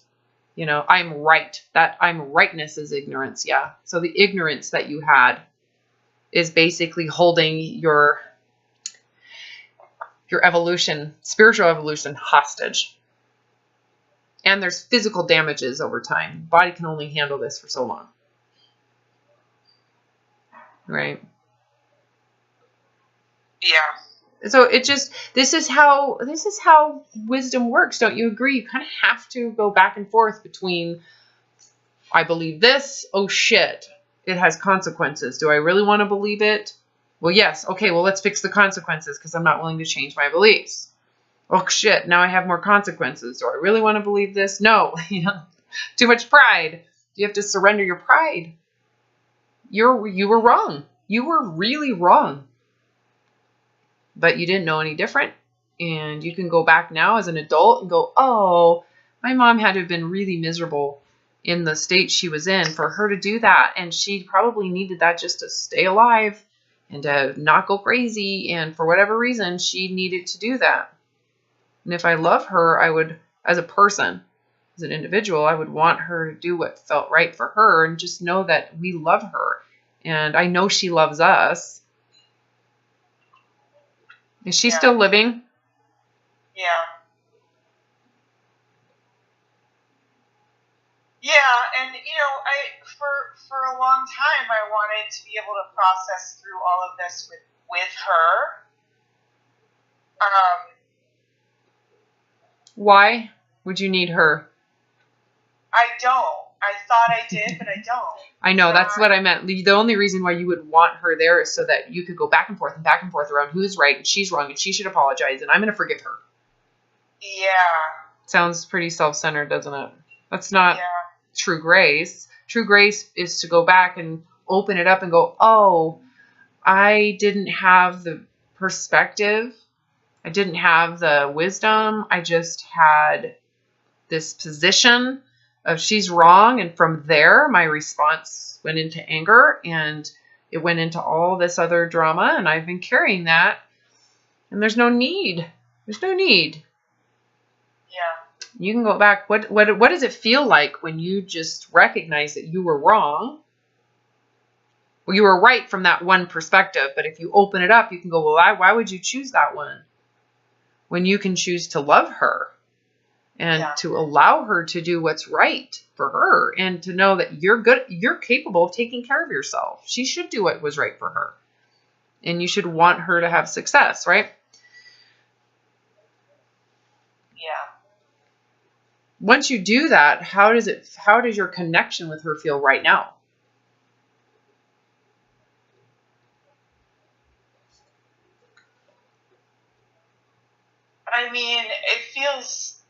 You know, I'm right. That I'm rightness is ignorance, yeah. So the ignorance that you had is basically holding your evolution, spiritual evolution, hostage. And there's physical damages over time. The body can only handle this for so long. Right? Yeah. So it just, this is how wisdom works. Don't you agree? You kind of have to go back and forth between, I believe this, oh shit, it has consequences. Do I really want to believe it? Well, yes. Okay, well, let's fix the consequences because I'm not willing to change my beliefs. Oh shit, now I have more consequences. Do I really want to believe this? No. Too much pride. You have to surrender your pride. You were wrong. You were really wrong. But you didn't know any different. And you can go back now as an adult and go, oh, my mom had to have been really miserable in the state she was in for her to do that. And she probably needed that just to stay alive and to not go crazy. And for whatever reason, she needed to do that. And if I love her, I would, as a person, as an individual, I would want her to do what felt right for her and just know that we love her. And I know she loves us. Is she still living? Yeah. Yeah, and for a long time I wanted to be able to process through all of this with her. Why would you need her? I don't. I thought I did, but I don't. I know, that's what I meant. The only reason why you would want her there is so that you could go back and forth around who's right and she's wrong and she should apologize and I'm going to forgive her. Yeah. Sounds pretty self-centered, doesn't it? That's not true grace. True grace is to go back and open it up and go, oh, I didn't have the perspective. I didn't have the wisdom. I just had this position of she's wrong. And from there, my response went into anger and it went into all this other drama. And I've been carrying that. And there's no need. There's no need. Yeah. You can go back. What does it feel like when you just recognize that you were wrong? Well, you were right from that one perspective. But if you open it up, you can go, well, why would you choose that one? When you can choose to love her and to allow her to do what's right for her and to know that you're capable of taking care of yourself. She should do what was right for her. And you should want her to have success, right? Yeah. Once you do that, how does your connection with her feel right now? I mean, it feels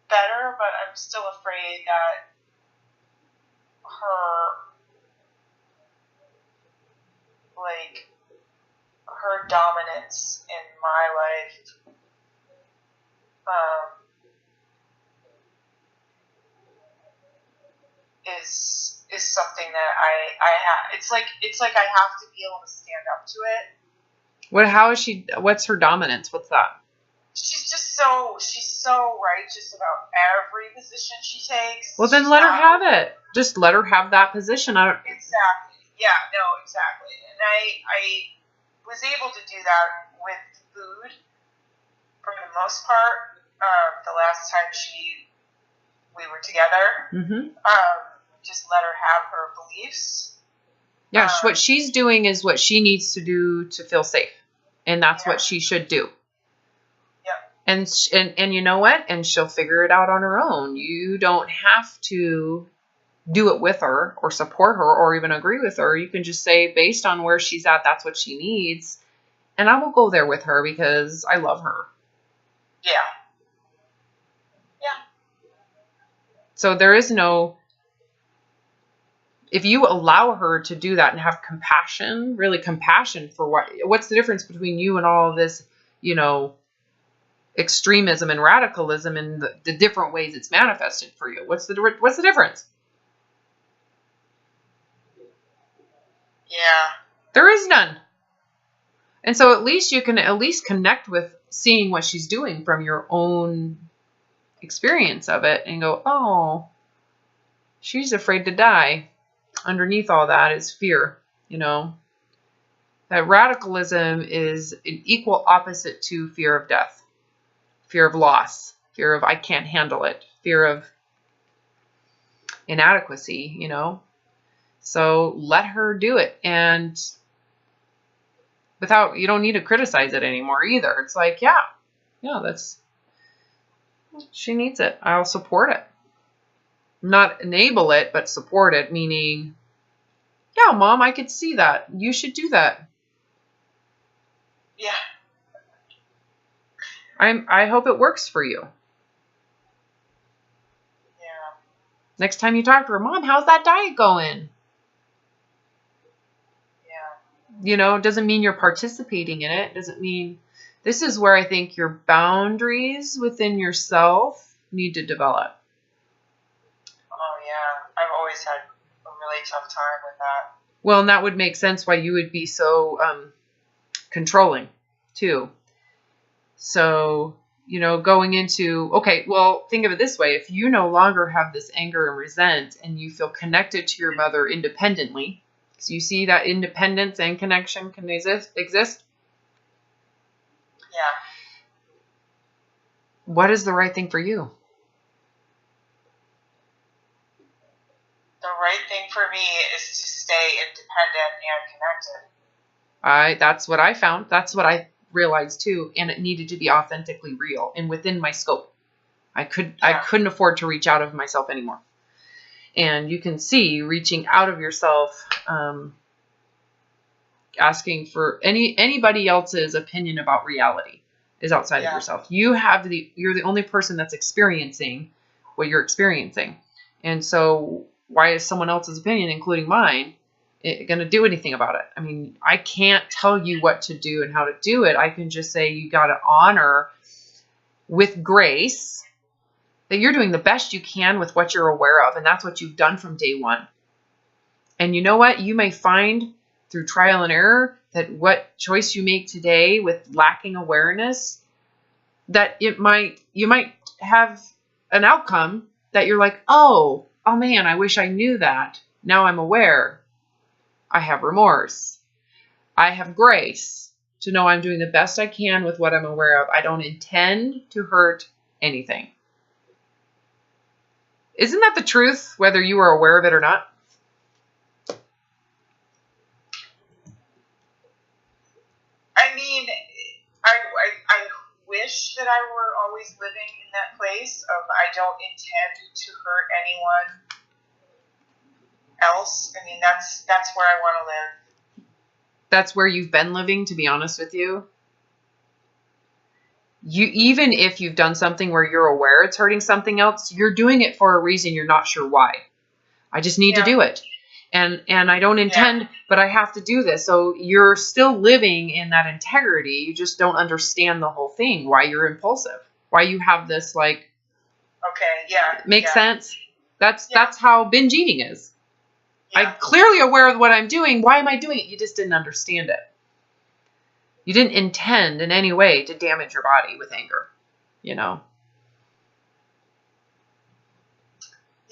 better, but I'm still afraid that her dominance in my life is something that I have. It's like I have to be able to stand up to it. What's her dominance? What's that? She's so righteous about every position she takes. Well, then let her have it. Just let her have that position. Exactly. Yeah, no, exactly. And I was able to do that with food for the most part. The last time we were together, just let her have her beliefs. Yeah, what she's doing is what she needs to do to feel safe. And that's what she should do. Yep. And you know what? And she'll figure it out on her own. You don't have to do it with her or support her or even agree with her. You can just say, based on where she's at, that's what she needs. And I will go there with her because I love her. Yeah. Yeah. So there is no, if you allow her to do that and have compassion, really compassion for what's the difference between you and all of this, extremism and radicalism and the different ways it's manifested for you? What's the difference? Yeah. There is none. And so at least you can connect with seeing what she's doing from your own experience of it and go, oh, she's afraid to die. Underneath all that is fear, That radicalism is an equal opposite to fear of death, fear of loss, fear of I can't handle it, fear of inadequacy, So let her do it. And you don't need to criticize it anymore either. It's like, she needs it. I'll support it. Not enable it, but support it, meaning, yeah, Mom, I could see that. You should do that. Yeah. I hope it works for you. Yeah. Next time you talk to her, Mom, how's that diet going? Yeah. It doesn't mean you're participating in it. It doesn't mean, this is where I think your boundaries within yourself need to develop. Oh, yeah. I've always had a really tough time with that. Well, and that would make sense why you would be so controlling, too. So, going into, okay, well, think of it this way. If you no longer have this anger and resent and you feel connected to your mother independently, so you see that independence and connection can exist? Yeah. What is the right thing for you? The right thing for me is to stay independent and connected. That's what I found. That's what I realized too. And it needed to be authentically real and within my scope. I couldn't afford to reach out of myself anymore. And you can see reaching out of yourself, asking for anybody else's opinion about reality is outside of yourself. You're the only person that's experiencing what you're experiencing. And so why is someone else's opinion, including mine, going to do anything about it? I mean, I can't tell you what to do and how to do it. I can just say you got to honor with grace that you're doing the best you can with what you're aware of. And that's what you've done from day one. And you know what? You may find through trial and error that what choice you make today with lacking awareness, that you might have an outcome that you're like, oh man, I wish I knew that. Now I'm aware. I have remorse. I have grace to know I'm doing the best I can with what I'm aware of. I don't intend to hurt anything. Isn't that the truth, whether you are aware of it or not? I mean, I wish that I were always living in that place of I don't intend to hurt anyone else. I mean, that's where I want to live. That's where you've been living, to be honest with you. Even if you've done something where you're aware it's hurting something else, you're doing it for a reason. You're not sure why. I just need to do it. And I don't intend, but I have to do this. So you're still living in that integrity. You just don't understand the whole thing, why you're impulsive, why you have this okay, makes sense? That's how binge eating is. I'm clearly aware of what I'm doing. Why am I doing it? You just didn't understand it. You didn't intend in any way to damage your body with anger, Yeah,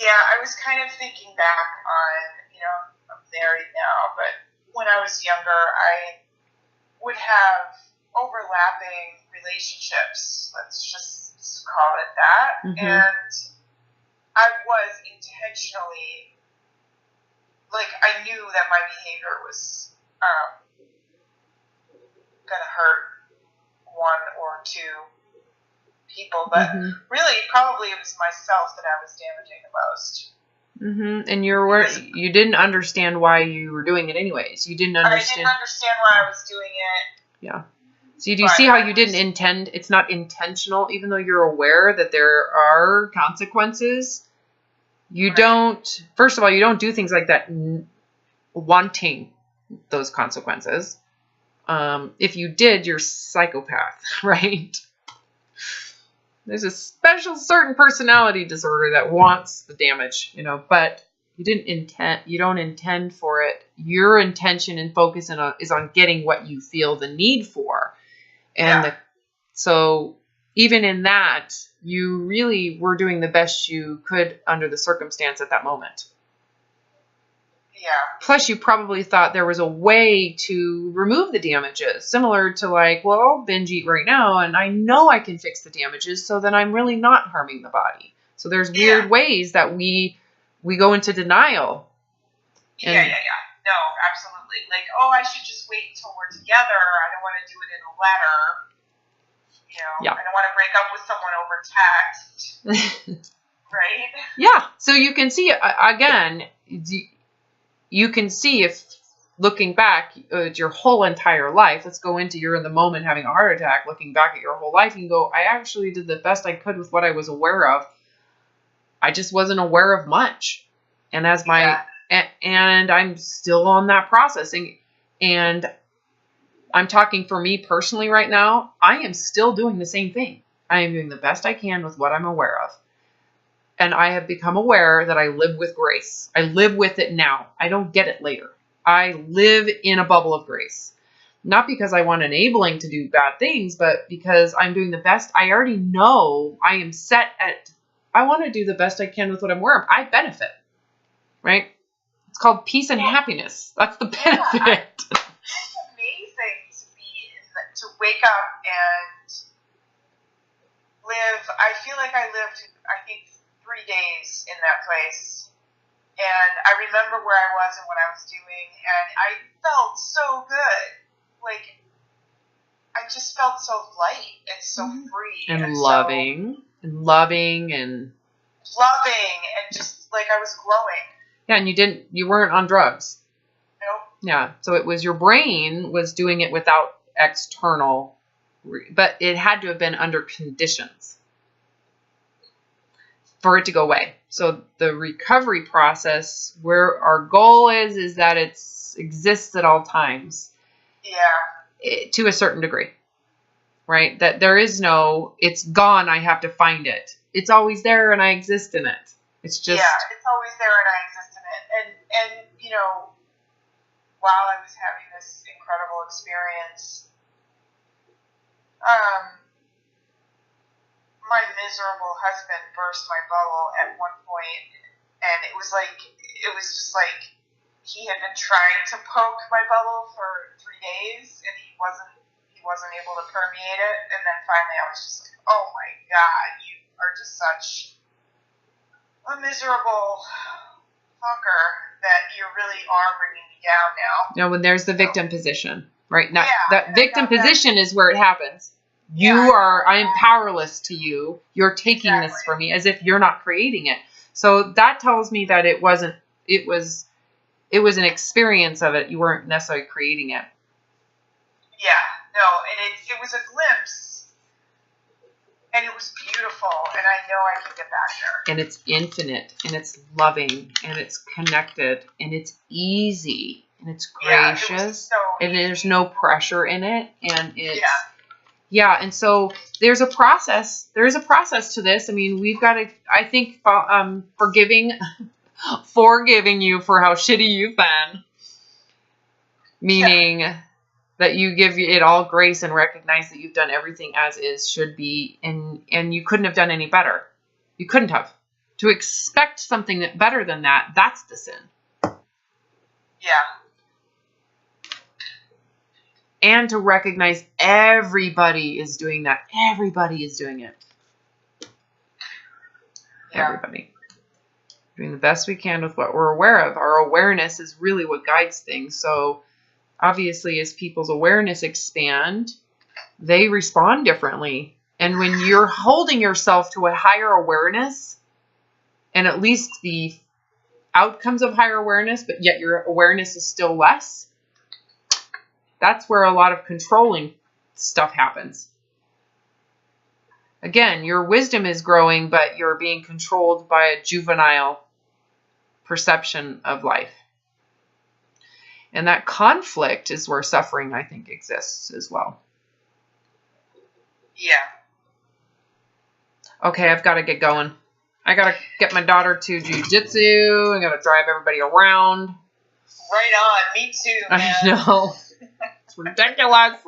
I was kind of thinking back on, I'm married now, but when I was younger, I would have overlapping relationships. Let's just call it that. Mm-hmm. And I was intentionally, I knew that my behavior was going to hurt one or two people, but really probably it was myself that I was damaging the most. And you didn't understand why you were doing it anyways. You didn't understand. I didn't understand why I was doing it. Yeah. So do you see how you didn't intend? It's not intentional, even though you're aware that there are consequences. You don't. First of all, you don't do things like that wanting those consequences. If you did, you're a psychopath, right? There's a special certain personality disorder that wants the damage, but you don't intend for it. Your intention and focus is on getting what you feel the need for. And so even in that, you really were doing the best you could under the circumstance at that moment. Yeah. Plus, you probably thought there was a way to remove the damages, similar to I'll binge eat right now, and I know I can fix the damages, so then I'm really not harming the body. So there's weird ways that we go into denial. No, absolutely. I should just wait until we're together. I don't want to do it in a letter. I don't want to break up with someone over text. Right? Yeah. So you can see, again, you can see if looking back at your whole entire life, let's go into you're in the moment having a heart attack, looking back at your whole life, you can go, I actually did the best I could with what I was aware of. I just wasn't aware of much. And and I'm still on that processing. And I'm talking for me personally right now, I am still doing the same thing. I am doing the best I can with what I'm aware of. And I have become aware that I live with grace. I live with it now. I don't get it later. I live in a bubble of grace. Not because I want enabling to do bad things, but because I'm doing the best. I already know I am set at, I want to do the best I can with what I'm aware of. I benefit, right? It's called peace and happiness. That's the benefit. It's amazing to wake up and live. I feel like I lived, 3 days in that place, and I remember where I was and what I was doing, and I felt so good. I just felt so light and so free and loving and just I was glowing. Yeah, and you weren't on drugs. Nope. Yeah, so it was your brain was doing it without external, but it had to have been under conditions for it to go away. So the recovery process, where our goal is that it exists at all times. Yeah. To a certain degree, right? That there is no, it's gone, I have to find it. It's always there and I exist in it. It's just... Yeah, it's always there and I exist in it. And while I was having this incredible experience, my miserable husband burst my bubble at one point, and it was just like he had been trying to poke my bubble for 3 days, and he wasn't able to permeate it. And then finally, I was just like, "Oh my God, you are just such a miserable fucker that you really are bringing me down now." No, when there's the victim position, right? Now, that victim position is where it happens. I'm powerless to you. You're taking this from me as if you're not creating it. So that tells me that it was an experience of it. You weren't necessarily creating it. Yeah, no, and it was a glimpse, and it was beautiful, and I know I can get back there. And it's infinite, and it's loving, and it's connected, and it's easy, and it's gracious, and there's no pressure in it, and it's... Yeah, and so there's a process. There is a process to this. I mean, we've got to, I think, forgiving you for how shitty you've been. Meaning that you give it all grace and recognize that you've done everything as is, should be, and you couldn't have done any better. You couldn't have. To expect something better than that, that's the sin. Yeah. And to recognize everybody is doing that. Everybody is doing it. Yeah. Everybody. Doing the best we can with what we're aware of. Our awareness is really what guides things. So obviously, as people's awareness expand, they respond differently. And when you're holding yourself to a higher awareness, and at least the outcomes of higher awareness, but yet your awareness is still less, that's where a lot of controlling stuff happens. Again, your wisdom is growing, but you're being controlled by a juvenile perception of life. And that conflict is where suffering, I think, exists as well. Yeah. Okay, I've got to get going. I got to get my daughter to jiu-jitsu. I got to drive everybody around. Right on. Me too, man. I know. It's ridiculous.